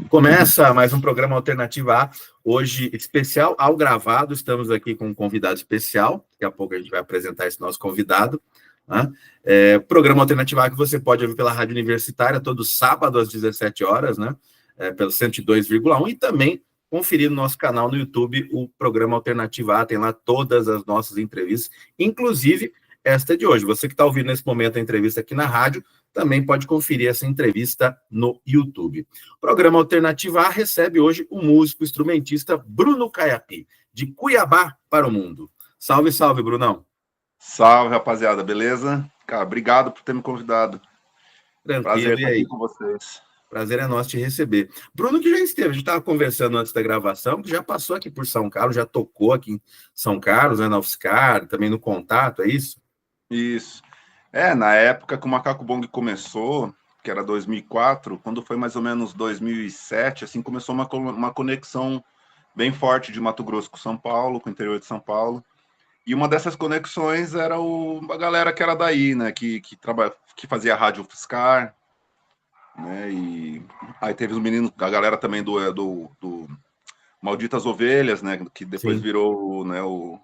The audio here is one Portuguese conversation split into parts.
Começa mais um programa Alternativa A, hoje especial ao gravado. Estamos aqui com um convidado especial. Daqui a pouco a gente vai apresentar esse nosso convidado. Né? Programa Alternativa A que você pode ouvir pela Rádio Universitária todo sábado às 17 horas, né? Pelo 102,1 e também conferir no nosso canal no YouTube o programa Alternativa A. Tem lá todas as nossas entrevistas, inclusive esta de hoje. Você que está ouvindo nesse momento a entrevista aqui na rádio, também pode conferir essa entrevista no YouTube. O programa Alternativa A recebe hoje o músico instrumentista Bruno Caiapi, de Cuiabá para o mundo. Salve, salve, Brunão. Salve, rapaziada, beleza? Cara, obrigado por ter me convidado. Tranquilo, prazer e estar aí? aqui com vocês. Prazer é nosso te receber. Bruno, que já esteve, a gente estava conversando antes da gravação, que já passou aqui por São Carlos, já tocou aqui em São Carlos, né, na UFSCar, também no Contato, é isso? Isso. Na época que o Macaco Bong começou, que era 2004, quando foi mais ou menos 2007, assim, começou uma conexão bem forte de Mato Grosso com São Paulo, com o interior de São Paulo. E uma dessas conexões era a galera que era daí, né, que fazia rádio UFSCar, né, e aí teve os meninos, a galera também do Malditas Ovelhas, né, que depois Sim. virou, né, o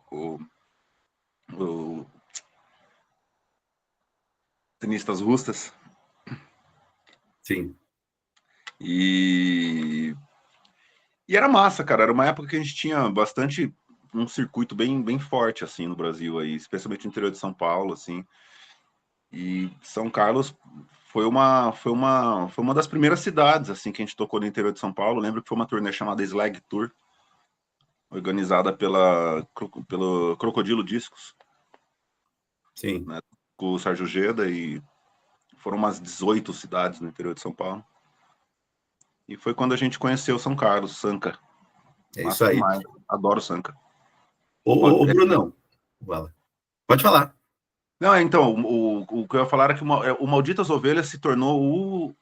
Tenistas Russas. Sim. E era massa, cara. Era uma época que a gente tinha bastante um circuito bem forte assim no Brasil aí, especialmente no interior de São Paulo, assim. E São Carlos foi uma das primeiras cidades assim que a gente tocou no interior de São Paulo. Lembro que foi uma turnê chamada Slag Tour, organizada pelo Crocodilo Discos. Sim. Né, com o Sérgio Geda, e foram umas 18 cidades no interior de São Paulo. E foi quando a gente conheceu São Carlos, Sanca. É isso Massa aí. demais. Adoro Sanca. Ô, Brunão, pode falar. Não, então, o que eu ia falar é que o Malditas Ovelhas se tornou o...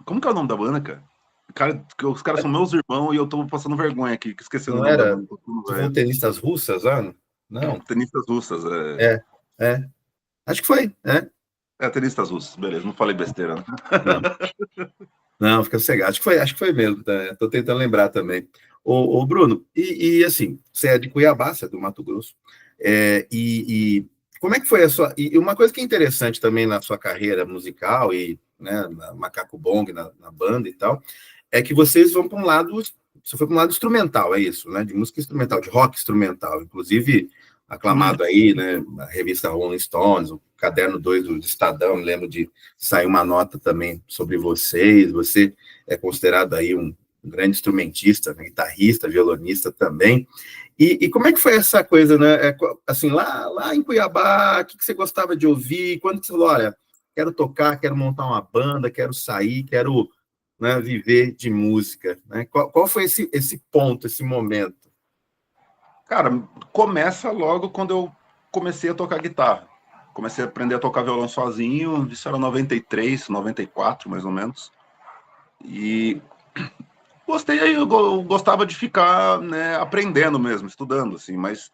Como que é o nome da banda, cara? Os caras são meus irmãos e eu tô passando vergonha aqui, esquecendo Não o nome da era banda. tenistas russas, Ana? Não. Tenistas Russas, É. Acho que foi, né? Tenistas Russas, beleza, não falei besteira, né? Não, não, fica sossegado. Acho que foi mesmo, tá? Tô tentando lembrar também. Ô, Bruno, assim, você é de Cuiabá, você é do Mato Grosso, e como é que foi a sua... E uma coisa que é interessante também na sua carreira musical e, né, na Macaco Bong, na banda e tal, é que vocês vão para um lado... Você foi para um lado instrumental, é isso, né? De música instrumental, de rock instrumental. Inclusive, aclamado aí, né? Na revista Rolling Stones, o Caderno 2 do Estadão, me lembro de sair uma nota também sobre vocês. Você é considerado aí um grande instrumentista, né, guitarrista, violonista também. E como é que foi essa coisa, né? Assim, lá em Cuiabá, o que você gostava de ouvir? Quando que você falou, olha, quero tocar, quero montar uma banda, quero sair, quero, né, viver de música, né? Qual foi esse ponto, esse momento? Cara, começa logo quando eu comecei a tocar guitarra. Comecei a aprender a tocar violão sozinho, isso era 93, 94, mais ou menos. E eu gostava de ficar, né, aprendendo mesmo, estudando, assim, mas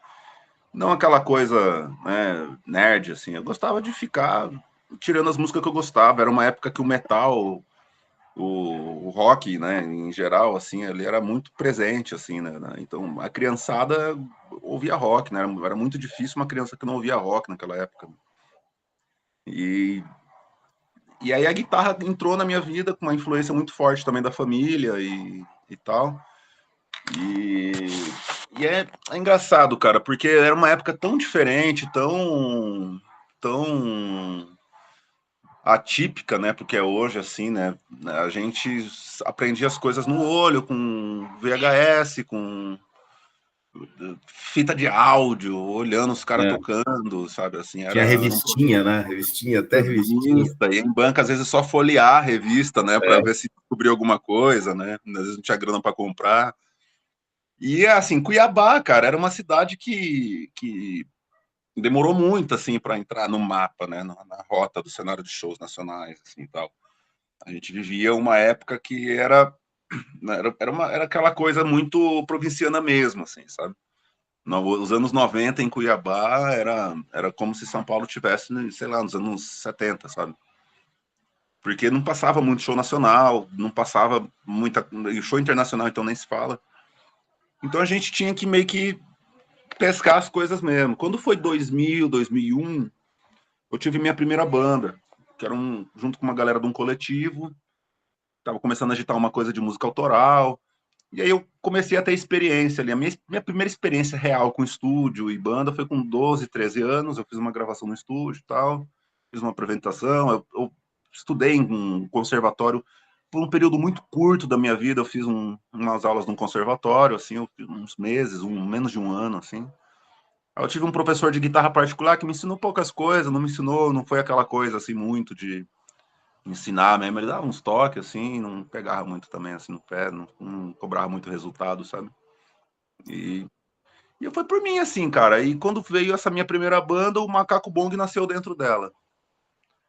não aquela coisa, né, nerd, assim. Eu gostava de ficar tirando as músicas que eu gostava. Era uma época que o metal, o rock, né, em geral, assim, ele era muito presente, assim, né? Então, a criançada ouvia rock, né? Era muito difícil uma criança que não ouvia rock naquela época. E aí a guitarra entrou na minha vida com uma influência muito forte também da família e tal. E é engraçado, cara, porque era uma época tão diferente, tão atípica, né? Porque é hoje, assim, né? A gente aprendia as coisas no olho, com VHS, com fita de áudio, olhando os caras tocando, sabe? Assim, Tinha era revistinha, né? Até revistinha. revista, e em banca, às vezes, só folhear a revista, né? Para É. ver se descobria alguma coisa, né? Às vezes não tinha grana para comprar. E, assim, Cuiabá, cara, era uma cidade que demorou muito, assim, para entrar no mapa, né? Na rota do cenário de shows nacionais, assim, e tal. A gente vivia uma época que era aquela coisa muito provinciana mesmo, assim, sabe? Os anos 90 em Cuiabá era como se São Paulo tivesse, sei lá, nos anos 70, sabe? porque não passava muito show nacional, não passava muita show internacional, então nem se fala. Então a gente tinha que meio que pescar as coisas mesmo. Quando foi 2000, 2001, eu tive minha primeira banda, que era junto com uma galera de um coletivo, tava começando a agitar uma coisa de música autoral, e aí eu comecei a ter experiência ali. A minha primeira experiência real com estúdio e banda foi com 12, 13 anos. Eu fiz uma gravação no estúdio e tal, fiz uma apresentação. Eu estudei em um conservatório por um período muito curto da minha vida. Eu fiz umas aulas num conservatório, assim, uns meses, menos de um ano, assim. Eu tive um professor de guitarra particular que me ensinou poucas coisas, não me ensinou, não foi aquela coisa assim muito de ensinar mesmo, ele dava uns toques assim, não pegava muito também assim no pé, não cobrava muito resultado, sabe? E, e foi por mim assim, cara. E quando veio essa minha primeira banda, o Macaco Bong nasceu dentro dela.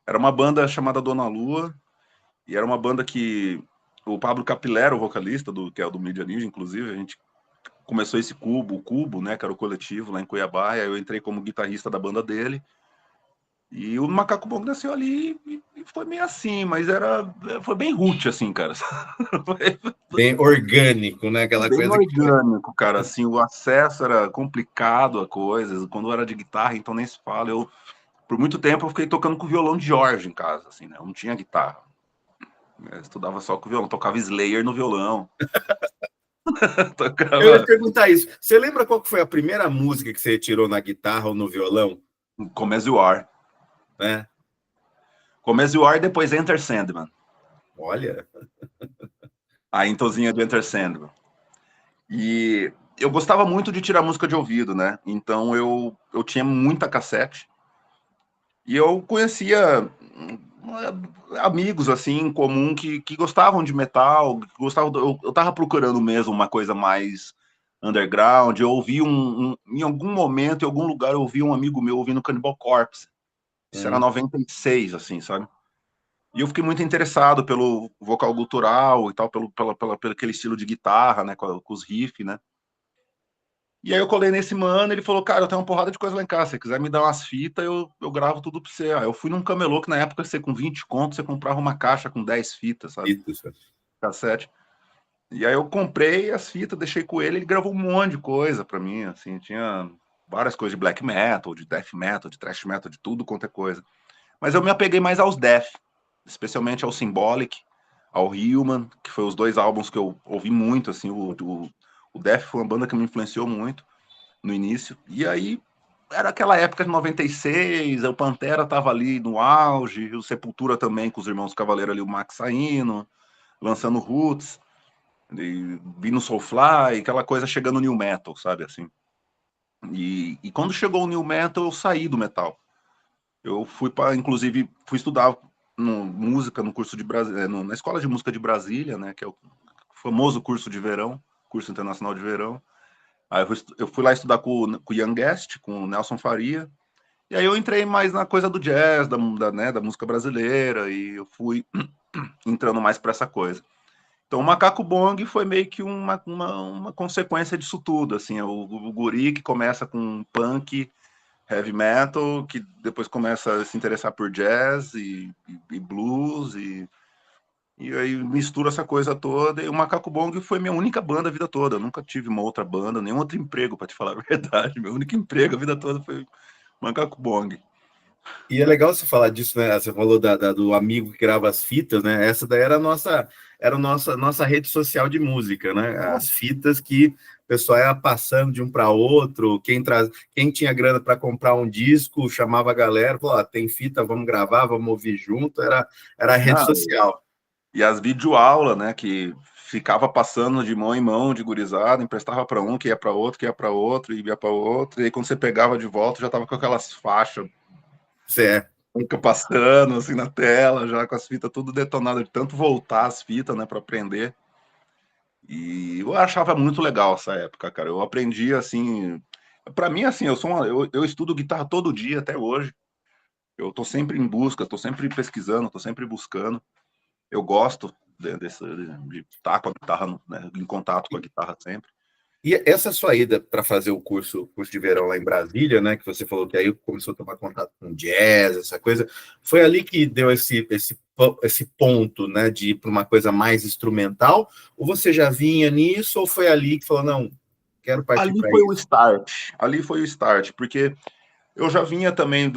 Era uma banda chamada Dona Lua, e era uma banda que o Pablo Capilero, o vocalista, que é o do Mídia Ninja, inclusive, a gente começou esse o Cubo, né, que era o coletivo lá em Cuiabá, e aí eu entrei como guitarrista da banda dele. E o Macaco Bong nasceu ali e foi meio assim, mas foi bem root, assim, cara. Bem orgânico, né? Aquela Bem coisa que orgânico, cara. Assim, o acesso era complicado a coisas. Quando era de guitarra, então nem se fala. Por muito tempo, eu fiquei tocando com violão de Jorge em casa, assim, né? Eu não tinha guitarra. Eu estudava só com violão, tocava Slayer no violão. eu ia Tocava perguntar isso. Você lembra qual que foi a primeira música que você tirou na guitarra ou no violão? Come As You Are. Né? Come As You Are e depois Enter Sandman. Olha, A intozinha do Enter Sandman. E eu gostava muito de tirar música de ouvido, né? Então eu tinha muita cassete. E eu conhecia amigos assim em comum que gostavam de metal, que gostavam eu tava procurando mesmo uma coisa mais underground. Eu ouvi em algum momento, em algum lugar, eu ouvi um amigo meu ouvindo Cannibal Corpse. Isso era 96, assim, sabe? E eu fiquei muito interessado pelo vocal gutural e tal, pelo aquele estilo de guitarra, né, com os riffs, né? E aí eu colei nesse mano, ele falou, cara, eu tenho uma porrada de coisa lá em casa, se você quiser me dar umas fitas, eu gravo tudo pra você. Aí eu fui num camelô que na época você com 20 contos, você comprava uma caixa com 10 fitas, sabe? isso. Cassete. E aí eu comprei as fitas, deixei com ele gravou um monte de coisa pra mim, assim, tinha várias coisas de black metal, de death metal, de thrash metal, de tudo quanto é coisa. Mas eu me apeguei mais aos death, especialmente ao Symbolic, ao Human, que foi os dois álbuns que eu ouvi muito, assim, o Death foi uma banda que me influenciou muito no início. E aí era aquela época de 96, o Pantera tava ali no auge, o Sepultura também com os Irmãos Cavaleiro ali, o Max saindo, lançando Roots, vindo Soulfly, aquela coisa chegando no New Metal, sabe assim. E quando chegou o New Metal, eu saí do metal. Eu fui para, inclusive, fui estudar música no curso de na Escola de Música de Brasília, né, que é o famoso curso de verão, curso internacional de verão. Aí eu fui lá estudar com o Young Guest, com o Nelson Faria, e aí eu entrei mais na coisa do jazz, né, da música brasileira, e eu fui entrando mais para essa coisa. Então o Macaco Bong foi meio que uma consequência disso tudo, assim, o guri que começa com punk, heavy metal, que depois começa a se interessar por jazz e blues, e aí mistura essa coisa toda. E o Macaco Bong foi minha única banda a vida toda. Eu nunca tive uma outra banda, nenhum outro emprego, para te falar a verdade. Meu único emprego a vida toda foi Macaco Bong. E é legal você falar disso, né? Você falou do amigo que grava as fitas, né? Essa daí era a nossa rede social de música, né? As fitas que o pessoal ia passando de um para outro, quem tinha grana para comprar um disco, chamava a galera, falou, ah, tem fita, vamos gravar, vamos ouvir junto, era a rede Não, social. e as videoaulas, né, que ficava passando de mão em mão de gurizada, emprestava para um, que ia para outro, que ia para outro, e ia para outro, e aí quando você pegava de volta, já tava com aquelas faixas Certo. nunca passando assim na tela, já com as fitas tudo detonadas, de tanto voltar as fitas, né, para aprender. E eu achava muito legal essa época, cara. Eu aprendi assim, para mim assim, eu estudo guitarra todo dia até hoje. Eu tô sempre em busca, tô sempre pesquisando, tô sempre buscando. Eu gosto de estar com a guitarra, né, em contato com a guitarra sempre. E essa sua ida para fazer o curso de verão lá em Brasília, né? Que você falou que aí começou a tomar contato com jazz, essa coisa, foi ali que deu esse esse ponto, né, de ir para uma coisa mais instrumental? Ou você já vinha nisso, ou foi ali que falou, não, quero partir Ali para foi o isso? start. Ali foi o start, porque eu já vinha também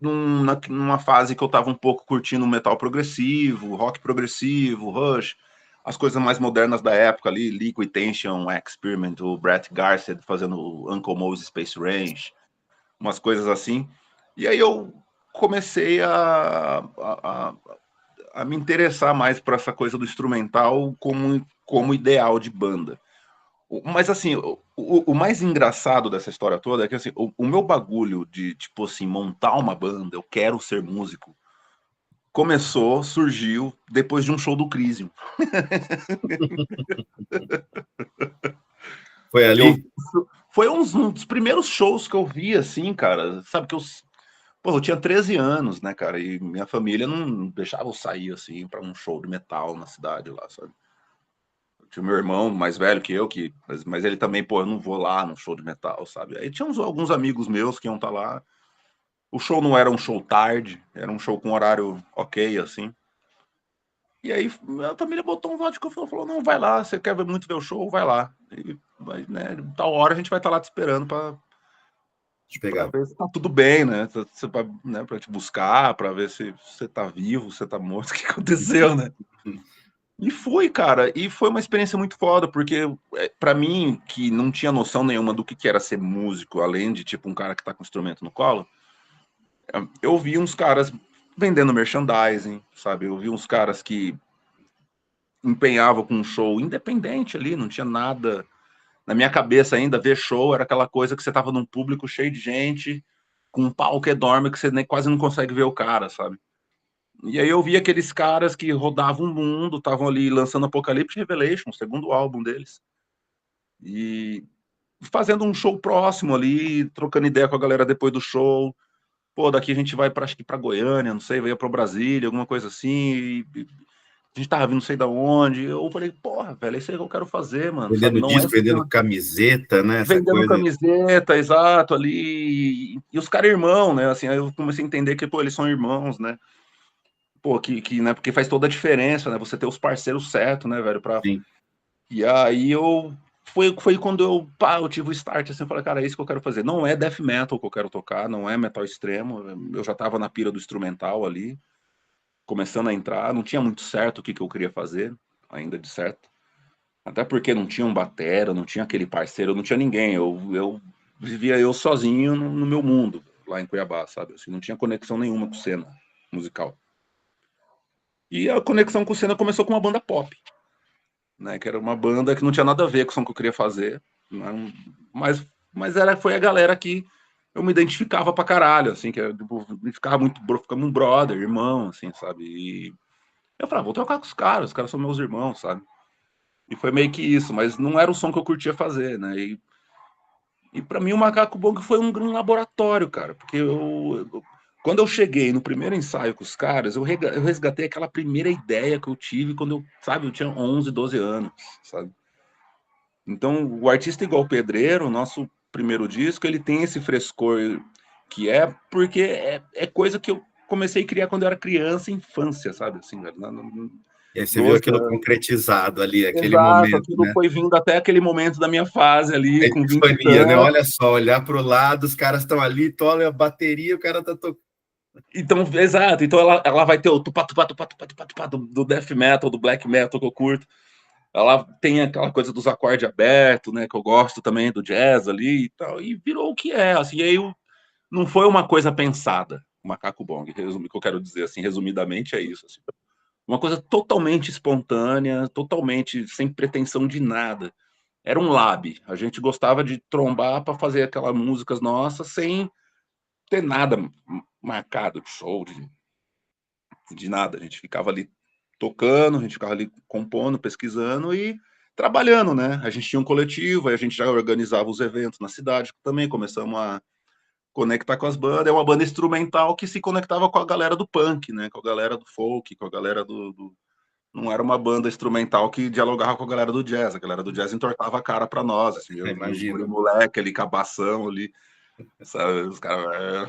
numa fase que eu estava um pouco curtindo metal progressivo, rock progressivo, Rush, as coisas mais modernas da época ali, Liquid Tension, Experiment, o Brett Garsed fazendo Uncle Mo's Space Range, umas coisas assim. E aí eu comecei a me interessar mais por essa coisa do instrumental como ideal de banda. Mas assim, o mais engraçado dessa história toda é que assim, o meu bagulho de tipo assim, montar uma banda, eu quero ser músico, surgiu depois de um show do Crisium. Foi Eu, ali? foi um dos primeiros shows que eu vi, assim, cara. Sabe que eu tinha 13 anos, né, cara? E minha família não deixava eu sair, assim, para um show de metal na cidade lá, sabe? Eu tinha meu irmão mais velho que eu, mas ele também, pô, eu não vou lá num show de metal, sabe? Aí tinha alguns amigos meus que iam estar lá. O show não era um show tarde, era um show com horário ok, assim. E aí a família botou um vodka e falou, não, vai lá, você quer muito ver o show, vai lá. E, né, tal hora a gente vai estar lá te esperando Te para pegar. ver se tá tudo bem, né? Né, para te buscar, para ver se você tá vivo, se você tá morto, o que aconteceu, né? E fui, cara, e foi uma experiência muito foda, porque para mim, que não tinha noção nenhuma do que era ser músico, além de tipo um cara que tá com instrumento no colo, eu vi uns caras vendendo merchandising, sabe? Eu vi uns caras que empenhavam com um show independente ali, não tinha nada. Na minha cabeça ainda, ver show era aquela coisa que você tava num público cheio de gente, com um palco enorme que você nem, quase não consegue ver o cara, sabe? E aí eu vi aqueles caras que rodavam o mundo, estavam ali lançando Apocalypse Revelation, o segundo álbum deles, e fazendo um show próximo ali, trocando ideia com a galera depois do show. Pô, daqui a gente vai para acho que para Goiânia, não sei, vai para Brasília, alguma coisa assim. E a gente tava vindo não sei da onde. Eu falei, porra, velho, é isso aí que eu quero fazer, mano, sabe? Vendendo Não é disco, vendendo camiseta, né? Essa vendendo coisa. camiseta, exato, ali. E os caras irmão, né? Assim, aí eu comecei a entender que, pô, eles são irmãos, né? Pô, né? Porque faz toda a diferença, né? Você ter os parceiros certos, né, velho? Sim. E aí foi quando eu tive o start, assim, eu falei, cara, é isso que eu quero fazer. Não é death metal que eu quero tocar, não é metal extremo. Eu já tava na pira do instrumental ali, começando a entrar, não tinha muito certo o que eu queria fazer, ainda de certo. Até porque não tinha um batera, não tinha aquele parceiro, não tinha ninguém. Eu vivia eu sozinho no meu mundo, lá em Cuiabá, sabe? Assim, não tinha conexão nenhuma com cena musical. E a conexão com cena começou com uma banda pop, né? Que era uma banda que não tinha nada a ver com o som que eu queria fazer, né? Mas foi a galera que eu me identificava pra caralho, assim, que eu tipo, me ficava ficava um brother, irmão, assim, sabe? E eu falava, vou trocar com os caras são meus irmãos, sabe? E foi meio que isso, mas não era o som que eu curtia fazer, né? E para mim o Macaco Bong foi um laboratório, cara, porque quando eu cheguei no primeiro ensaio com os caras, eu resgatei aquela primeira ideia que eu tive quando eu tinha 11, 12 anos, sabe? Então, o Artista Igual Pedreiro, o nosso primeiro disco, ele tem esse frescor que é porque é coisa que eu comecei a criar quando eu era criança, infância, sabe? Assim, velho, E aí você viu 12 aquilo anos. concretizado ali, aquele Exato, momento, aquilo né? foi vindo até aquele momento da minha fase A ali, com 20 e epifania, né? tantos. Olha só, olhar para o lado, os caras estão ali, tu olha a bateria, o cara tá tocando. Então, exato, então ela vai ter o tupá, tupá, tupá, tupá, tupá, tupá do death metal, do black metal que eu curto. Ela tem aquela coisa dos acordes abertos, né, que eu gosto também do jazz ali e tal, e virou o que é, assim, e aí não foi uma coisa pensada, o Macaco Bong, o que eu quero dizer, assim, resumidamente é isso, assim. Uma coisa totalmente espontânea, totalmente sem pretensão de nada. Era um lab, a gente gostava de trombar para fazer aquelas músicas nossas sem ter nada marcado de show, de nada. A gente ficava ali tocando, a gente ficava ali compondo, pesquisando e trabalhando, né? A gente tinha um coletivo, aí a gente já organizava os eventos na cidade também, começamos a conectar com as bandas. É uma banda instrumental que se conectava com a galera do punk, né? Com a galera do folk, com a galera Não era uma banda instrumental que dialogava com a galera do jazz. A galera do jazz entortava a cara para nós, assim, os Imagina. guri moleque ali, cabação ali, sabe? Os caras...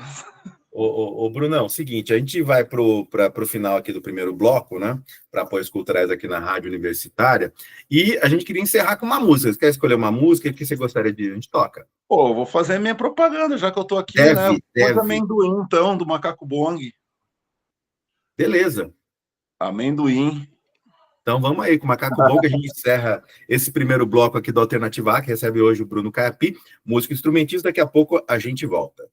Ô, Brunão, seguinte, a gente vai para o final aqui do primeiro bloco, né? Para apoios culturais aqui na Rádio Universitária. E a gente queria encerrar com uma música. Você quer escolher uma música? O que você gostaria de... A gente toca. Pô, vou fazer a minha propaganda, já que eu tô aqui, né? Deve. Amendoim, então, do Macaco Bong. Beleza. Amendoim. Então vamos aí com o Macaco Bom, que a gente encerra esse primeiro bloco aqui do Alternativa A, que recebe hoje o Bruno Caiapi, músico instrumentista. Daqui a pouco a gente volta.